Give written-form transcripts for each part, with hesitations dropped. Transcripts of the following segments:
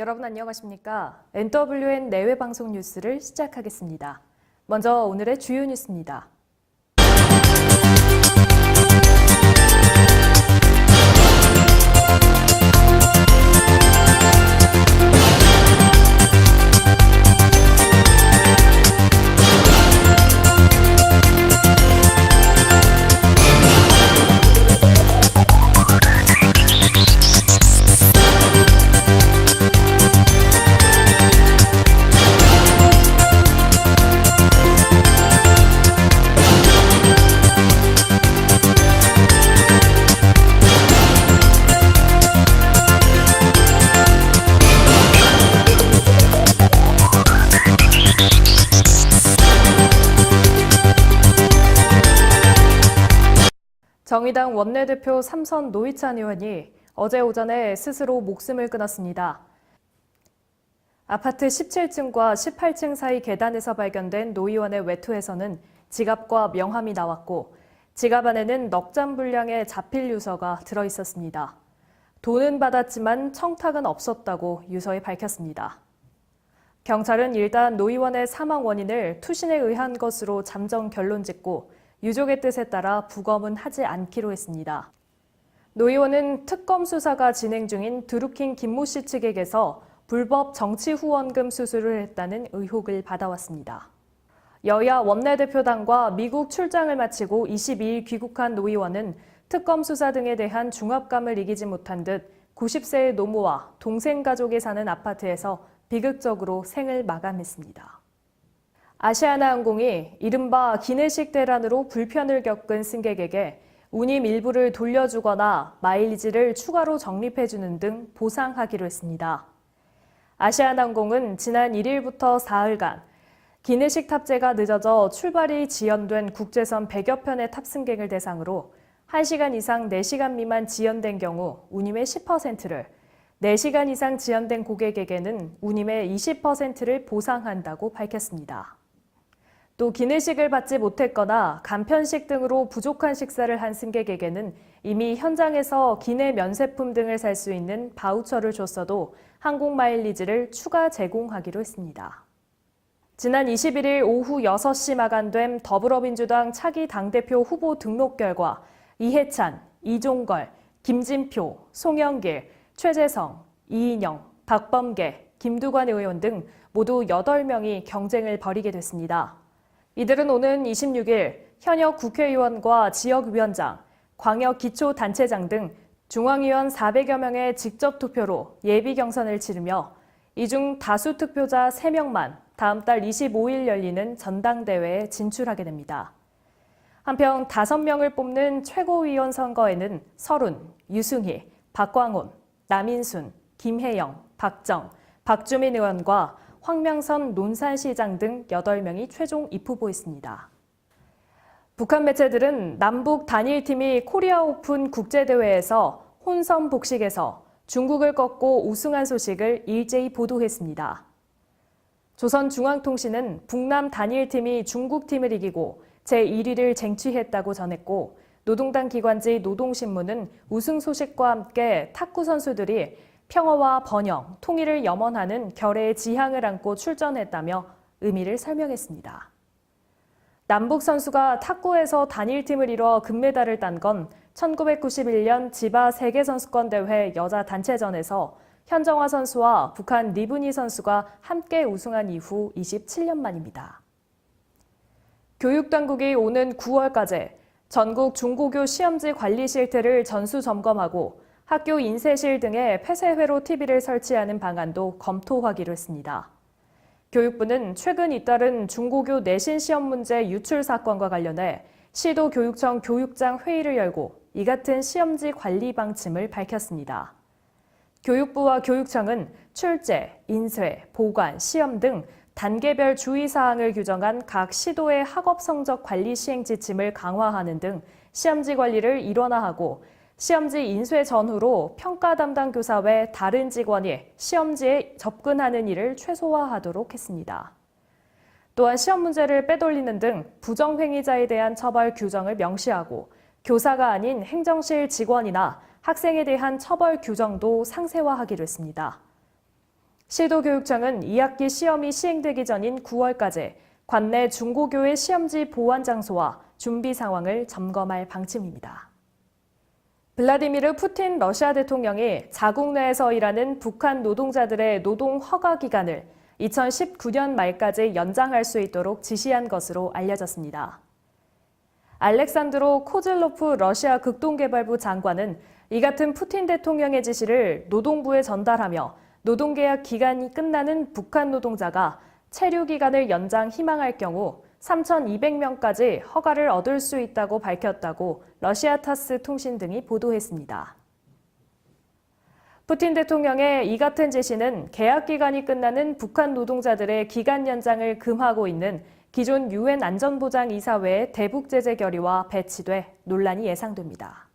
여러분 안녕하십니까? NWN 내외 방송 뉴스를 시작하겠습니다. 먼저 오늘의 주요 뉴스입니다. 정의당 원내대표 삼선 노회찬 의원이 어제 오전에 스스로 목숨을 끊었습니다. 아파트 17층과 18층 사이 계단에서 발견된 노 의원의 외투에서는 지갑과 명함이 나왔고 지갑 안에는 넉 잔 분량의 자필 유서가 들어있었습니다. 돈은 받았지만 청탁은 없었다고 유서에 밝혔습니다. 경찰은 일단 노 의원의 사망 원인을 투신에 의한 것으로 잠정 결론 짓고 유족의 뜻에 따라 부검은 하지 않기로 했습니다. 노 의원은 특검 수사가 진행 중인 드루킹 김모 씨 측에게서 불법 정치 후원금 수수를 했다는 의혹을 받아왔습니다. 여야 원내대표단과 미국 출장을 마치고 22일 귀국한 노 의원은 특검 수사 등에 대한 중압감을 이기지 못한 듯 90세의 노모와 동생 가족이 사는 아파트에서 비극적으로 생을 마감했습니다. 아시아나항공이 이른바 기내식 대란으로 불편을 겪은 승객에게 운임 일부를 돌려주거나 마일리지를 추가로 적립해주는 등 보상하기로 했습니다. 아시아나항공은 지난 1일부터 사흘간 기내식 탑재가 늦어져 출발이 지연된 국제선 100여 편의 탑승객을 대상으로 1시간 이상 4시간 미만 지연된 경우 운임의 10%를, 4시간 이상 지연된 고객에게는 운임의 20%를 보상한다고 밝혔습니다. 또 기내식을 받지 못했거나 간편식 등으로 부족한 식사를 한 승객에게는 이미 현장에서 기내 면세품 등을 살 수 있는 바우처를 줬어도 항공 마일리지를 추가 제공하기로 했습니다. 지난 21일 오후 6시 마감된 더불어민주당 차기 당대표 후보 등록 결과 이해찬, 이종걸, 김진표, 송영길, 최재성, 이인영, 박범계, 김두관 의원 등 모두 8명이 경쟁을 벌이게 됐습니다. 이들은 오는 26일 현역 국회의원과 지역위원장, 광역기초단체장 등 중앙위원 400여 명의 직접 투표로 예비 경선을 치르며 이 중 다수 투표자 3명만 다음 달 25일 열리는 전당대회에 진출하게 됩니다. 한편 5명을 뽑는 최고위원 선거에는 서른, 유승희, 박광온, 남인순, 김혜영, 박정, 박주민 의원과 황명선 논산시장 등 8명이 최종 입후보했습니다. 북한 매체들은 남북 단일팀이 코리아 오픈 국제대회에서 혼섬 복식에서 중국을 꺾고 우승한 소식을 일제히 보도했습니다. 조선중앙통신은 북남 단일팀이 중국팀을 이기고 제1위를 쟁취했다고 전했고 노동당 기관지 노동신문은 우승 소식과 함께 탁구 선수들이 평화와 번영, 통일을 염원하는 결의의 지향을 안고 출전했다며 의미를 설명했습니다. 남북 선수가 탁구에서 단일팀을 이뤄 금메달을 딴 건 1991년 지바 세계선수권대회 여자 단체전에서 현정화 선수와 북한 리브니 선수가 함께 우승한 이후 27년 만입니다. 교육당국이 오는 9월까지 전국 중고교 시험지 관리 실태를 전수 점검하고 학교 인쇄실 등에 폐쇄회로 TV를 설치하는 방안도 검토하기로 했습니다. 교육부는 최근 잇따른 중고교 내신 시험 문제 유출 사건과 관련해 시도교육청 교육장 회의를 열고 이 같은 시험지 관리 방침을 밝혔습니다. 교육부와 교육청은 출제, 인쇄, 보관, 시험 등 단계별 주의사항을 규정한 각 시도의 학업 성적 관리 시행 지침을 강화하는 등 시험지 관리를 일원화하고 시험지 인쇄 전후로 평가 담당 교사 외 다른 직원이 시험지에 접근하는 일을 최소화하도록 했습니다. 또한 시험 문제를 빼돌리는 등 부정행위자에 대한 처벌 규정을 명시하고 교사가 아닌 행정실 직원이나 학생에 대한 처벌 규정도 상세화하기로 했습니다. 시도교육청은 2학기 시험이 시행되기 전인 9월까지 관내 중고교의 시험지 보관 장소와 준비 상황을 점검할 방침입니다. 블라디미르 푸틴 러시아 대통령이 자국 내에서 일하는 북한 노동자들의 노동 허가 기간을 2019년 말까지 연장할 수 있도록 지시한 것으로 알려졌습니다. 알렉산드로 코즐로프 러시아 극동개발부 장관은 이 같은 푸틴 대통령의 지시를 노동부에 전달하며 노동계약 기간이 끝나는 북한 노동자가 체류 기간을 연장 희망할 경우 3,200명까지 허가를 얻을 수 있다고 밝혔다고 러시아 타스 통신 등이 보도했습니다. 푸틴 대통령의 이 같은 지시는 계약 기간이 끝나는 북한 노동자들의 기간 연장을 금하고 있는 기존 유엔 안전보장이사회의 대북 제재 결의와 배치돼 논란이 예상됩니다.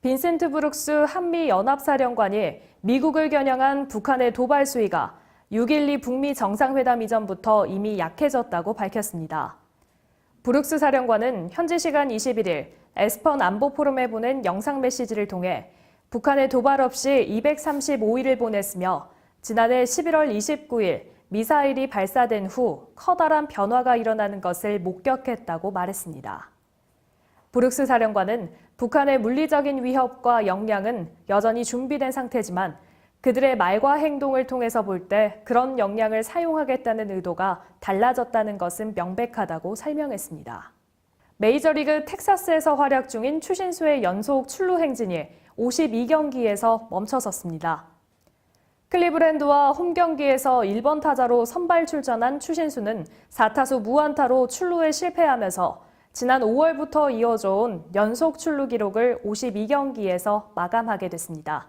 빈센트 브룩스 한미연합사령관이 미국을 겨냥한 북한의 도발 수위가 6.12 북미 정상회담 이전부터 이미 약해졌다고 밝혔습니다. 브룩스 사령관은 현지 시간 21일 에스펀 안보 포럼에 보낸 영상 메시지를 통해 북한의 도발 없이 235일을 보냈으며 지난해 11월 29일 미사일이 발사된 후 커다란 변화가 일어나는 것을 목격했다고 말했습니다. 브룩스 사령관은 북한의 물리적인 위협과 역량은 여전히 준비된 상태지만 그들의 말과 행동을 통해서 볼 때 그런 역량을 사용하겠다는 의도가 달라졌다는 것은 명백하다고 설명했습니다. 메이저리그 텍사스에서 활약 중인 추신수의 연속 출루 행진이 52경기에서 멈춰섰습니다. 클리브랜드와 홈 경기에서 1번 타자로 선발 출전한 추신수는 4타수 무안타로 출루에 실패하면서 지난 5월부터 이어져 온 연속 출루 기록을 52경기에서 마감하게 됐습니다.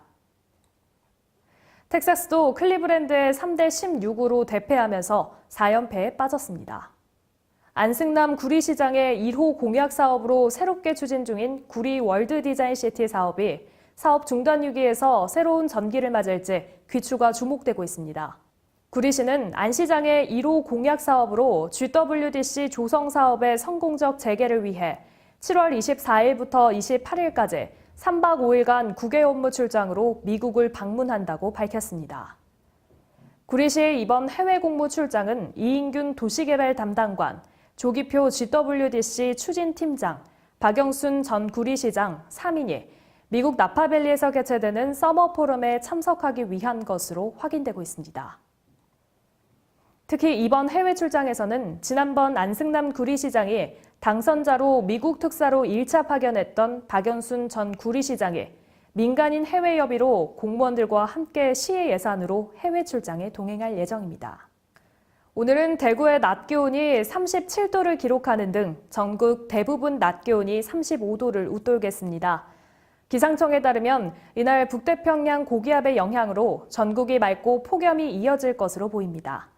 텍사스도 클리브랜드의 3대 16으로 대패하면서 4연패에 빠졌습니다. 안승남 구리시장의 1호 공약 사업으로 새롭게 추진 중인 구리 월드 디자인 시티 사업이 사업 중단 위기에서 새로운 전기를 맞을지 귀추가 주목되고 있습니다. 구리시는 안 시장의 1호 공약 사업으로 GWDC 조성 사업의 성공적 재개를 위해 7월 24일부터 28일까지 3박 5일간 국외 업무 출장으로 미국을 방문한다고 밝혔습니다. 구리시의 이번 해외 공무 출장은 이인균 도시개발 담당관, 조기표 GWDC 추진팀장, 박영순 전 구리시장 3인이 미국 나파밸리에서 개최되는 서머 포럼에 참석하기 위한 것으로 확인되고 있습니다. 특히 이번 해외 출장에서는 지난번 안승남 구리시장이 당선자로 미국 특사로 1차 파견했던 박연순 전 구리시장이 민간인 해외 협의로 공무원들과 함께 시의 예산으로 해외 출장에 동행할 예정입니다. 오늘은 대구의 낮 기온이 37도를 기록하는 등 전국 대부분 낮 기온이 35도를 웃돌겠습니다. 기상청에 따르면 이날 북태평양 고기압의 영향으로 전국이 맑고 폭염이 이어질 것으로 보입니다.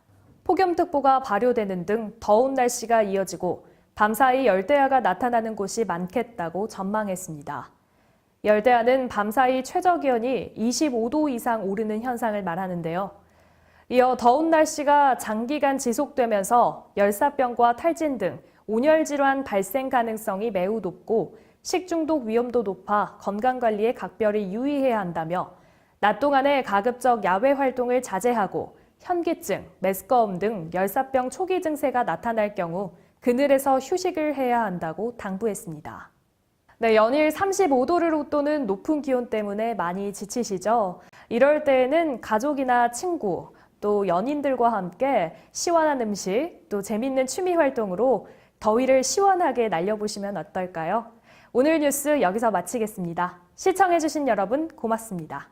폭염특보가 발효되는 등 더운 날씨가 이어지고 밤사이 열대야가 나타나는 곳이 많겠다고 전망했습니다. 열대야는 밤사이 최저기온이 25도 이상 오르는 현상을 말하는데요. 이어 더운 날씨가 장기간 지속되면서 열사병과 탈진 등 온열 질환 발생 가능성이 매우 높고 식중독 위험도 높아 건강관리에 각별히 유의해야 한다며 낮 동안에 가급적 야외 활동을 자제하고 현기증, 메스꺼움 등 열사병 초기 증세가 나타날 경우 그늘에서 휴식을 해야 한다고 당부했습니다. 네, 연일 35도를 웃도는 높은 기온 때문에 많이 지치시죠? 이럴 때에는 가족이나 친구, 또 연인들과 함께 시원한 음식, 또 재밌는 취미 활동으로 더위를 시원하게 날려보시면 어떨까요? 오늘 뉴스 여기서 마치겠습니다. 시청해주신 여러분 고맙습니다.